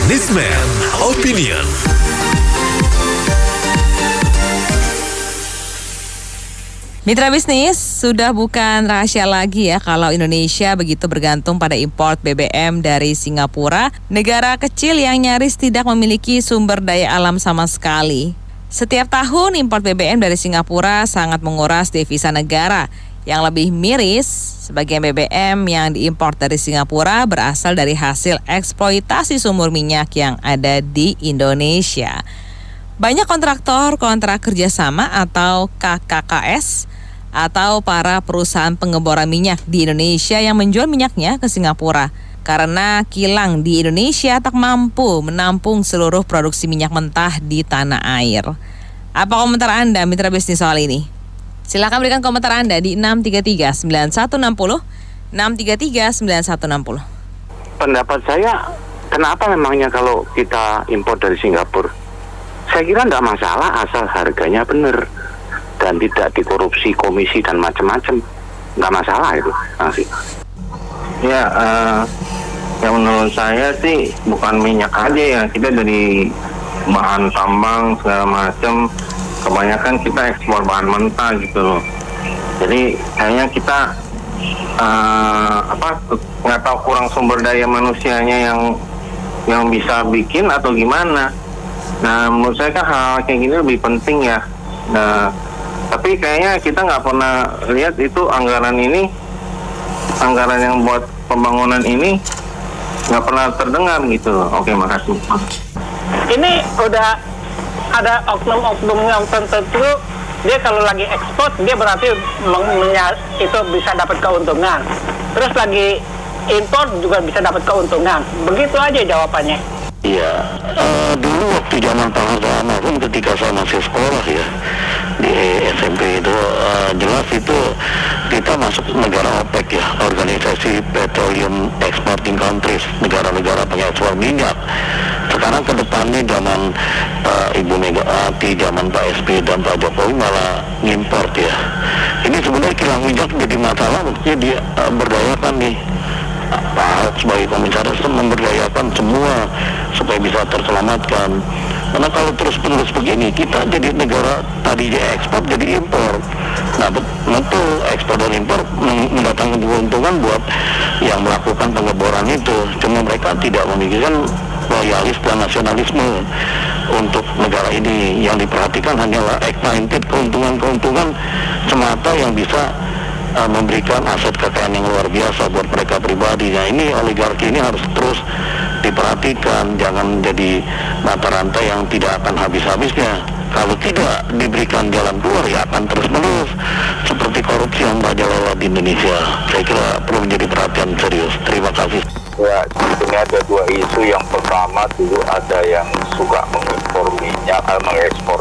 Newsman Opinion. Mitra bisnis, sudah bukan rahasia lagi ya kalau Indonesia begitu bergantung pada import BBM dari Singapura, negara kecil yang nyaris tidak memiliki sumber daya alam sama sekali. Setiap tahun import BBM dari Singapura sangat menguras devisa negara. Yang lebih miris, sebagian BBM yang diimpor dari Singapura berasal dari hasil eksploitasi sumur minyak yang ada di Indonesia. Banyak kontraktor kontrak kerjasama atau KKKS atau para perusahaan pengeboran minyak di Indonesia yang menjual minyaknya ke Singapura karena kilang di Indonesia tak mampu menampung seluruh produksi minyak mentah di tanah air. Apa komentar Anda mitra bisnis soal ini? Silakan berikan komentar Anda di 633-9160, 633-9160. Pendapat saya, kenapa memangnya kalau kita impor dari Singapura? Saya kira tidak masalah asal harganya benar dan tidak dikorupsi komisi dan macam-macam. Nggak masalah itu. Ya, yang menurut saya sih bukan minyak aja ya, kita dari bahan tambang segala macam, kebanyakan kita ekspor bahan mentah gitu loh. Jadi kayaknya kita nggak tahu kurang sumber daya manusianya yang bisa bikin atau gimana. Nah, menurut saya kan hal kayak gini lebih penting ya. Nah, tapi kayaknya kita nggak pernah lihat itu anggaran yang buat pembangunan ini nggak pernah terdengar gitu loh. Oke, makasih. Ini udah ada oknum-oknum yang tertentu, dia kalau lagi ekspor dia berarti itu bisa dapat keuntungan. Terus lagi impor juga bisa dapat keuntungan. Begitu aja jawabannya. Iya, dulu waktu zaman Pak Harto ketika saya masih sekolah ya di SMP itu jelas itu kita masuk negara OPEC ya, Organisasi Petroleum Exporting Countries, negara-negara pengekspor minyak. Sekarang ke depannya zaman Ibu Megawati, zaman Pak SBY dan Pak Jokowi malah ngimport ya. Ini sebenarnya kilang minyak jadi masalah, maksudnya dia berdayakan nih. Pak Ahok sebagai komisaris memberdayakan semua supaya bisa terselamatkan. Karena kalau terus-menerus begini, kita jadi negara tadi dia ekspor jadi impor. Nah, betul ekspor dan impor mendatangkan keuntungan buat yang melakukan pengeboran itu. Cuma mereka tidak memikirkan loyalis dan nasionalisme untuk negara ini. Yang diperhatikan hanyalah exploited keuntungan semata yang bisa memberikan aset kekayaan yang luar biasa buat mereka pribadi. Nah, ini oligarki ini harus terus diperhatikan, jangan jadi mata rantai yang tidak akan habis-habisnya. Kalau tidak diberikan jalan keluar ya akan terus-menerus seperti korupsi yang merajalela di Indonesia. Saya kira perlu menjadi perhatian serius. Terima kasih. Ya, sebetulnya ada dua isu. Yang pertama dulu ada yang suka mengekspor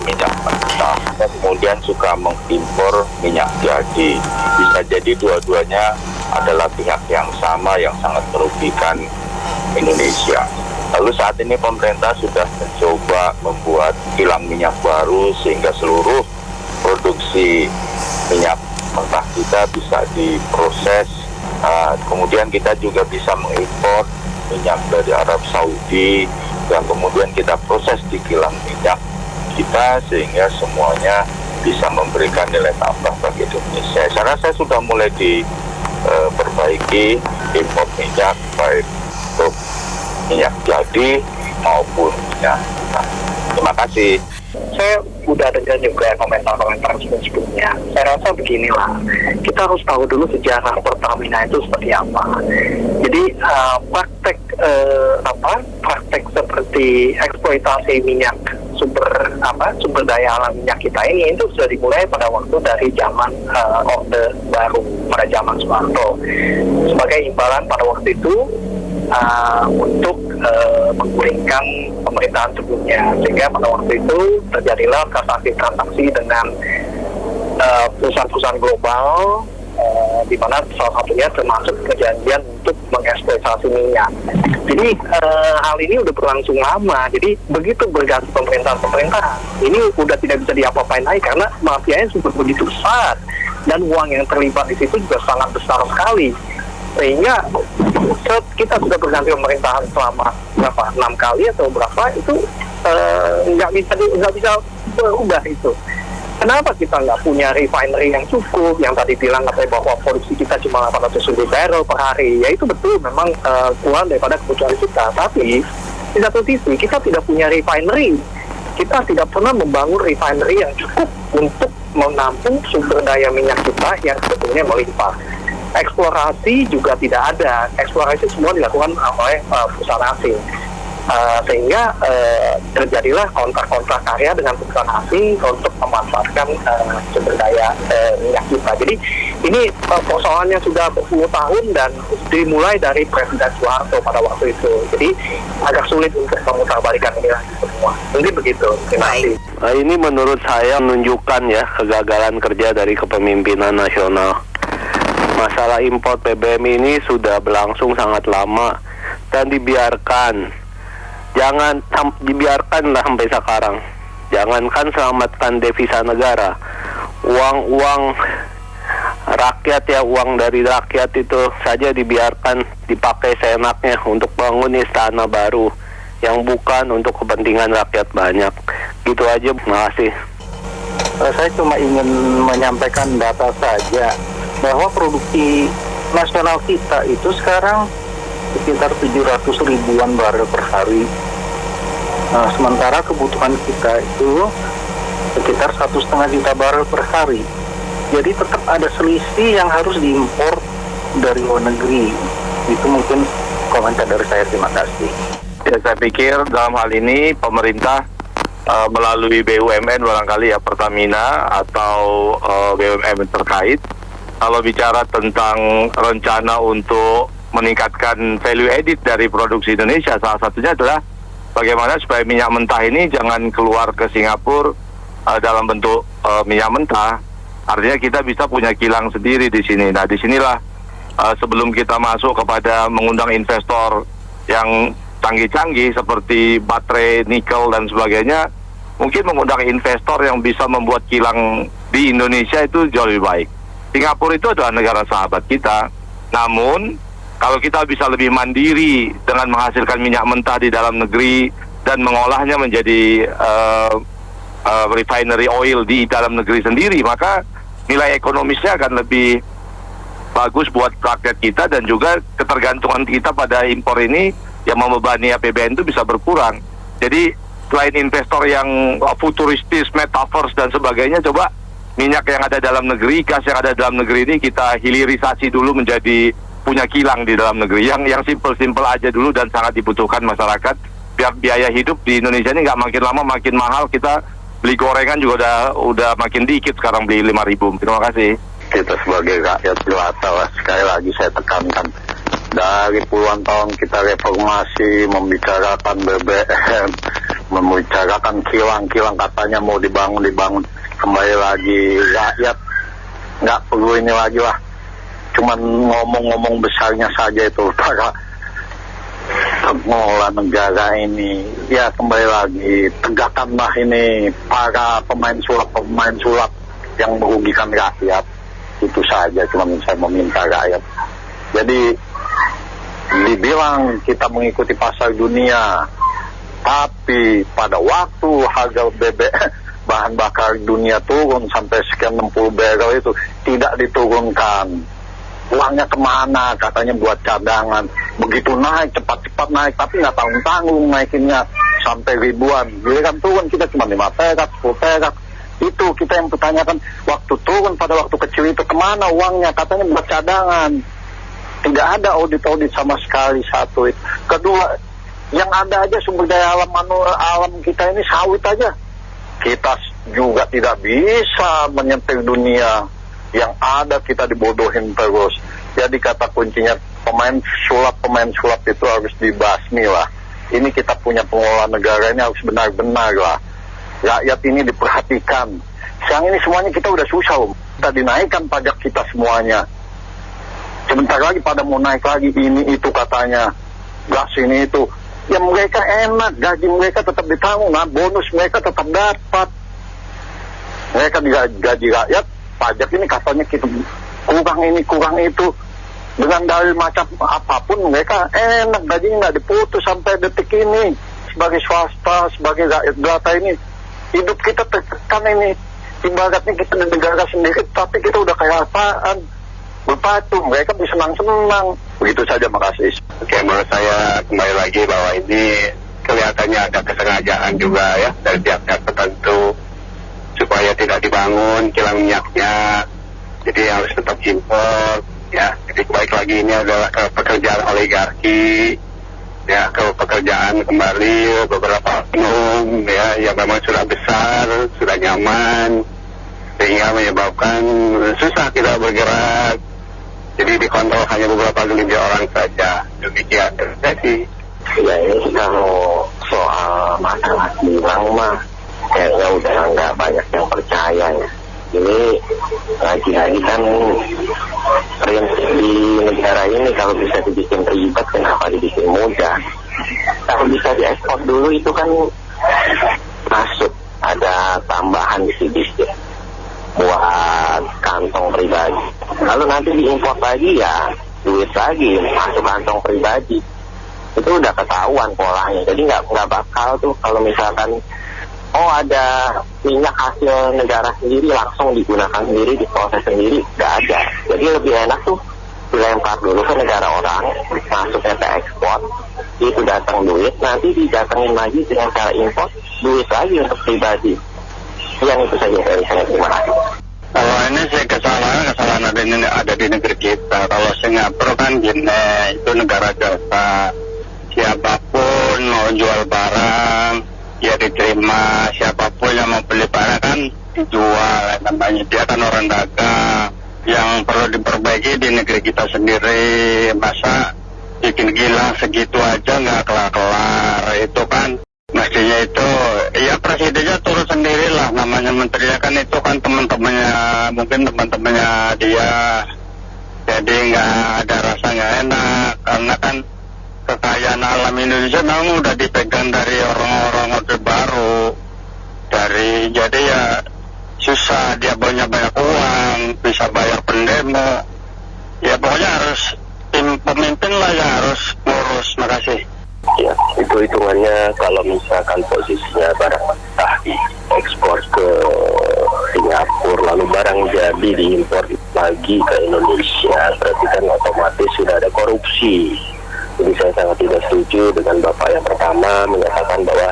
minyak mentah, dan kemudian suka mengimpor minyak jadi. Bisa jadi dua-duanya adalah pihak yang sama yang sangat merugikan Indonesia. Lalu saat ini pemerintah sudah mencoba membuat kilang minyak baru sehingga seluruh produksi minyak mentah kita bisa diproses. Kemudian kita juga bisa mengimpor minyak dari Arab Saudi yang kemudian kita proses di kilang minyak kita sehingga semuanya bisa memberikan nilai tambah bagi Indonesia. Saya rasa sudah mulai diperbaiki impor minyak baik untuk minyak jadi maupun minyak. Terima kasih. Saya udah dengar juga komentar-komentar sebelumnya. Saya rasa beginilah, kita harus tahu dulu sejarah Pertamina itu seperti apa. Jadi praktek seperti eksploitasi minyak sumber daya alam minyak kita ini itu sudah dimulai pada waktu dari zaman Orde Baru, pada zaman Soeharto. Sebagai imbalan pada waktu itu untuk menggulingkan pemerintahan sebelumnya, sehingga pada waktu itu terjadilah transaksi dengan perusahaan-perusahaan global, di mana salah satunya termasuk perjanjian untuk mengeksploitasi minyak. Jadi hal ini udah berlangsung lama. Jadi begitu berganti pemerintahan ini udah tidak bisa diapa-apain lagi karena mafianya sudah begitu besar dan uang yang terlibat di situ juga sangat besar sekali. Sehingga kita sudah berganti pemerintahan selama berapa 6 kali atau berapa itu nggak bisa berubah itu. Kenapa kita nggak punya refinery yang cukup? Yang tadi bilang katanya bahwa produksi kita cuma 800.000 barrel per hari. Ya itu betul, memang kurang daripada kebutuhan kita. Tapi di satu sisi kita tidak punya refinery. Kita tidak pernah membangun refinery yang cukup untuk menampung sumber daya minyak kita yang sebetulnya melimpah. Eksplorasi juga tidak ada. Eksplorasi semua dilakukan oleh perusahaan asing. Sehingga terjadilah kontrak-kontrak karya dengan perusahaan asing untuk memanfaatkan sumber daya minyak kita. Jadi ini persoalannya sudah berpuluh tahun dan dimulai dari Presiden Soeharto pada waktu itu. Jadi agak sulit untuk memutarbalikan ini lagi semua. Mungkin begitu. Terima kasih. Ini menurut saya menunjukkan ya kegagalan kerja dari kepemimpinan nasional. Masalah impor BBM ini sudah berlangsung sangat lama dan dibiarkan. Jangan dibiarkanlah sampai sekarang. Jangankan selamatkan devisa negara, uang rakyat ya, uang dari rakyat itu saja dibiarkan dipakai seenaknya untuk bangun istana baru yang bukan untuk kepentingan rakyat banyak. Gitu aja, terima kasih. Saya cuma ingin menyampaikan data saja bahwa produksi nasional kita itu sekarang sekitar 700 ribuan barel per hari. Sementara kebutuhan kita itu sekitar 1,5 juta barel per hari. Jadi tetap ada selisih yang harus diimpor dari luar negeri. Itu mungkin komentar dari saya. Terima kasih. Ya, saya pikir dalam hal ini pemerintah melalui BUMN barangkali ya, Pertamina atau BUMN terkait, kalau bicara tentang rencana untuk meningkatkan value added dari produksi Indonesia, salah satunya adalah bagaimana supaya minyak mentah ini jangan keluar ke Singapura dalam bentuk minyak mentah. Artinya kita bisa punya kilang sendiri di sini. Nah, disinilah sebelum kita masuk kepada mengundang investor yang canggih-canggih seperti baterai, nikel dan sebagainya, mungkin mengundang investor yang bisa membuat kilang di Indonesia itu jauh lebih baik. Singapura itu adalah negara sahabat kita. Namun kalau kita bisa lebih mandiri dengan menghasilkan minyak mentah di dalam negeri dan mengolahnya menjadi refinery oil di dalam negeri sendiri, maka nilai ekonomisnya akan lebih bagus buat rakyat kita, dan juga ketergantungan kita pada impor ini yang membebani APBN itu bisa berkurang. Jadi selain investor yang futuristis, metaverse dan sebagainya, coba minyak yang ada dalam negeri, gas yang ada dalam negeri ini kita hilirisasi dulu menjadi punya kilang di dalam negeri yang simpel-simpel aja dulu dan sangat dibutuhkan masyarakat, biar biaya hidup di Indonesia ini nggak makin lama makin mahal. Kita beli gorengan juga udah makin dikit sekarang, beli 5.000. Terima kasih. Kita sebagai rakyat jelata, sekali lagi saya tekankan, dari puluhan tahun kita reformasi, membicarakan BBM, membicarakan kilang-kilang katanya mau dibangun, kembali lagi rakyat nggak perlu ini lagi lah, cuman ngomong-ngomong besarnya saja itu para pengelola negara ini. Ya kembali lagi, tegakkanlah ini para pemain sulap yang merugikan rakyat. Itu saja, cuma saya meminta rakyat. Jadi dibilang kita mengikuti pasar dunia, tapi pada waktu harga bahan bakar dunia turun sampai sekian 60 barrel itu tidak diturunkan. Uangnya kemana? Katanya buat cadangan. Begitu naik, cepat-cepat naik, tapi nggak tanggung-tanggung naikinnya sampai ribuan. Giliran turun kita cuma 5 perak, 10 perak. Itu kita yang pertanyakan, waktu turun pada waktu kecil itu kemana uangnya? Katanya buat cadangan. Tidak ada audit sama sekali, satu. Kedua, yang ada aja sumber daya alam kita ini sawit aja. Kita juga tidak bisa menyentuh dunia. Yang ada kita dibodohin terus. Jadi kata kuncinya, pemain sulap itu harus dibasmi lah. Ini kita punya pengelola negara ini harus benar-benar lah. Rakyat ini diperhatikan. Sekarang ini semuanya kita udah susah, kita dinaikkan pajak kita semuanya. Sebentar lagi pada mau naik lagi ini itu katanya, gas ini itu. Ya mereka enak, gaji mereka tetap ditanggung, nah bonus mereka tetap dapat. Mereka digaji rakyat, pajak ini katanya kita kurang ini kurang itu. dengan dalil macam apapun mereka enak, gaji nggak diputus sampai detik ini. Sebagai swasta, sebagai rakyat jelata ini, hidup kita tertekan ini. Ibaratnya kita di negara sendiri, tapi kita udah kayak apaan? Berpatung, mereka bisa senang-senang. Begitu saja, makasih. Oke, menurut saya kembali lagi bahwa ini kelihatannya ada kesengajaan juga ya dari pihak-pihak tertentu supaya tidak dibangun kilang minyaknya, jadi harus tetap impor ya. Jadi baik lagi ini adalah pekerjaan oligarki ya, ke pekerjaan kembali beberapa oknum ya yang memang sudah besar, sudah nyaman, sehingga menyebabkan susah kita bergerak. Jadi dikontrol hanya beberapa gelintir orang saja. Demikian terima kasih. Ya ini kalau soal masalah kilang mah kayaknya udah nggak banyak yang percaya ya. Ini lagi-lagi kan prinsip di negara ini kalau bisa dibikin ribet kenapa dibikin mudah. Kalau bisa diekspor dulu itu kan masuk ada tambahan sedikit buat kantong pribadi. Lalu nanti diimpor lagi ya duit lagi masuk kantong pribadi. Itu udah ketahuan polanya. Jadi nggak bakal tuh kalau misalkan ada minyak hasil negara sendiri langsung digunakan sendiri, diproses sendiri, nggak ada. Jadi lebih enak tuh dilempar dulu ke negara orang, masuknya ke ekspor, itu datang duit, nanti didatengin lagi dengan cara impor, duit lagi untuk pribadi. Yang itu saja dari saya, terima kasih. Kalau ini sih kesalahan ada di negeri kita. Kalau Singapura kan gini, itu negara jasa. Siapapun mau jual barang, ya diterima. Siapapun yang mau beli barang kan dijual. Namanya dia kan orang dagang. Yang perlu diperbaiki di negeri kita sendiri. Masa bikin gila segitu aja nggak kelar-kelar. Itu kan mestinya itu ya presidennya turun sendirilah. Namanya menterinya kan itu kan teman-temannya, mungkin teman-temannya dia. Jadi nggak ada rasa nggak enak karena kan kekayaan alam Indonesia memang udah dipegang dari orang-orang Orde Baru. Jadi ya susah, dia punya banyak uang, bisa bayar pendemo. Ya pokoknya harus tim pemimpin lah yang harus ngurus. Makasih. Ya, itu hitungannya kalau misalkan posisinya barang mentah diekspor ke Singapura, lalu barang jadi diimpor lagi ke Indonesia, berarti kan otomatis sudah ada korupsi. Jadi saya sangat tidak setuju dengan Bapak yang pertama menyatakan bahwa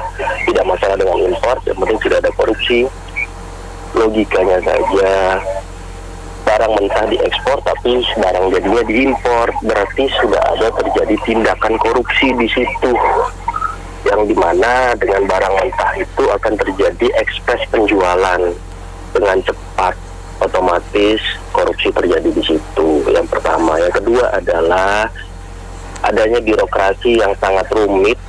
tidak masalah dengan impor, yang penting tidak ada korupsi. Logikanya saja, barang mentah diekspor tapi barang jadinya diimpor, berarti sudah ada terjadi tindakan korupsi di situ. Yang dimana dengan barang mentah itu akan terjadi ekspres penjualan dengan cepat, otomatis korupsi terjadi di situ. Yang pertama. Yang kedua adalah adanya birokrasi yang sangat rumit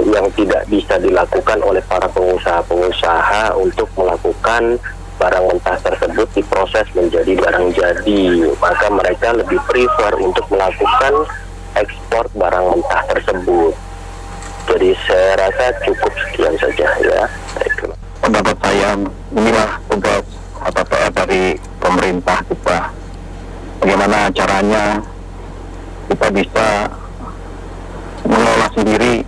yang tidak bisa dilakukan oleh para pengusaha-pengusaha untuk melakukan barang mentah tersebut diproses menjadi barang jadi. Maka mereka lebih prefer untuk melakukan ekspor barang mentah tersebut. Jadi saya rasa cukup sekian saja ya. Pendapat saya, inilah tugas atau PR dari pemerintah kita. Bagaimana caranya kita bisa mengelola sendiri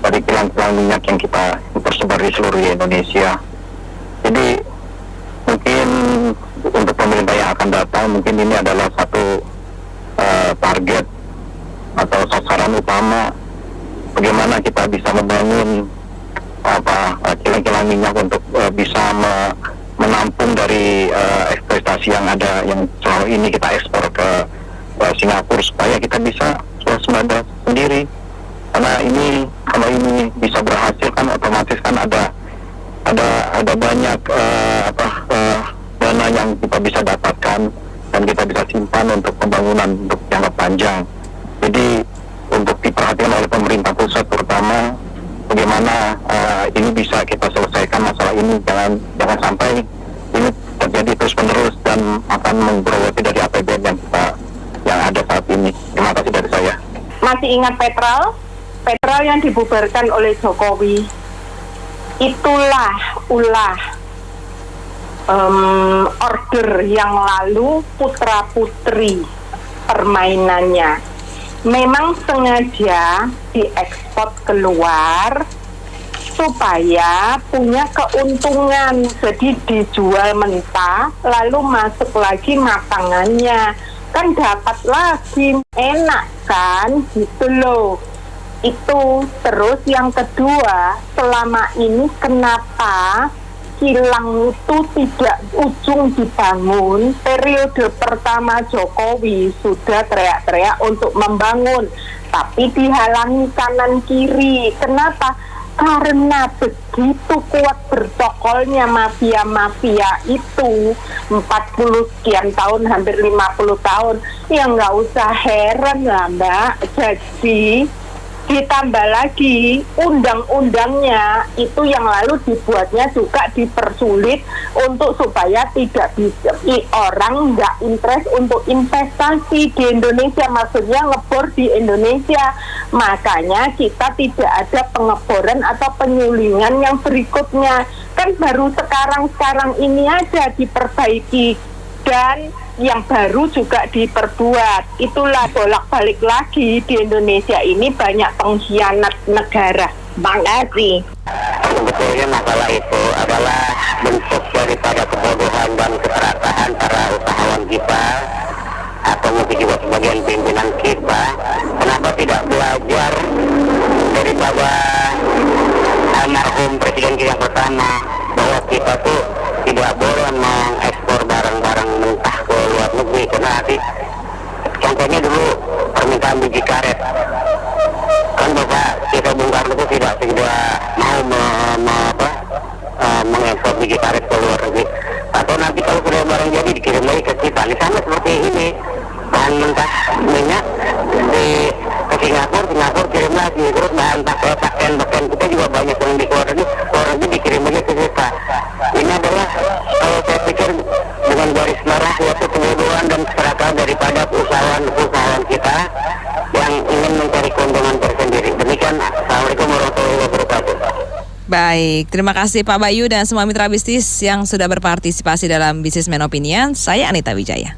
dari kilang-kilang minyak yang kita tersebar di seluruh Indonesia. Jadi mungkin untuk pemerintah yang akan datang, mungkin ini adalah satu target atau sasaran utama bagaimana kita bisa membangun kilang-kilang minyak untuk bisa menampung dari ekspektasi yang ada yang selama ini kita ekspor ke Singapura, supaya kita bisa swasembada sendiri. Karena ini kalau ini bisa berhasil kan otomatis kan ada banyak dana yang kita bisa dapatkan dan kita bisa simpan untuk pembangunan untuk jangka panjang. Jadi untuk diperhatikan oleh pemerintah pusat terutama bagaimana ini bisa kita selesaikan masalah ini, jangan sampai ini terjadi terus menerus dan akan menggerogoti dari APBN yang ada saat ini. Terima kasih dari saya. Masih ingat Petrol yang dibubarkan oleh Jokowi, itulah order yang lalu putra-putri permainannya. Memang sengaja diekspor keluar supaya punya keuntungan, jadi dijual mentah lalu masuk lagi makanannya, kan dapat lagi, enak kan, gitu loh. Itu. Terus yang kedua, selama ini kenapa kilang itu tidak ujung dibangun? Periode pertama Jokowi sudah teriak-teriak untuk membangun, tapi dihalangi kanan kiri. Kenapa? Karena begitu kuat bercokolnya mafia-mafia itu 40 sekian tahun, hampir 50 tahun. Ya nggak usah heran lah Mbak. Jadi ditambah lagi undang-undangnya itu yang lalu dibuatnya juga dipersulit untuk supaya tidak bisa orang nggak interest untuk investasi di Indonesia, maksudnya ngebor di Indonesia. Makanya kita tidak ada pengeboran atau penyulingan yang berikutnya, kan baru sekarang ini aja diperbaiki dan yang baru juga diperbuat. Itulah bolak-balik lagi di Indonesia ini banyak pengkhianat negara. Makasih. Sebetulnya masalah itu adalah bentuk daripada kebodohan dan keserakahan para usahawan kita atau mungkin juga sebagian pimpinan kita. Kenapa tidak belajar daripada almarhum presiden kita yang pertama, bahwa kita tuh tidak boleh mengekspor barang-barang mentah ke luar negeri, karena nanti contohnya dulu permintaan biji karet kan Bapak kita Bung Karno itu tidak mau mengekspor biji karet ke luar negeri, atau nanti kalau sudah barang jadi dikirim lagi ke kita. Di sana seperti ini, bahan mentah minyak ke Singapura kirim lagi, terus bahan pakaian kita juga banyak yang di luar negeri dikirim lagi ke kita. Ini adalah kalau saya pikir dengan garis merah yaitu kebodohan dan keserakahan daripada usahawan kita yang ingin mencari keuntungan tersendiri. Demikian, Assalamualaikum warahmatullahi wabarakatuh. Baik, terima kasih Pak Bayu dan semua mitra bisnis yang sudah berpartisipasi dalam Businessman Opinion. Saya Anita Wijaya.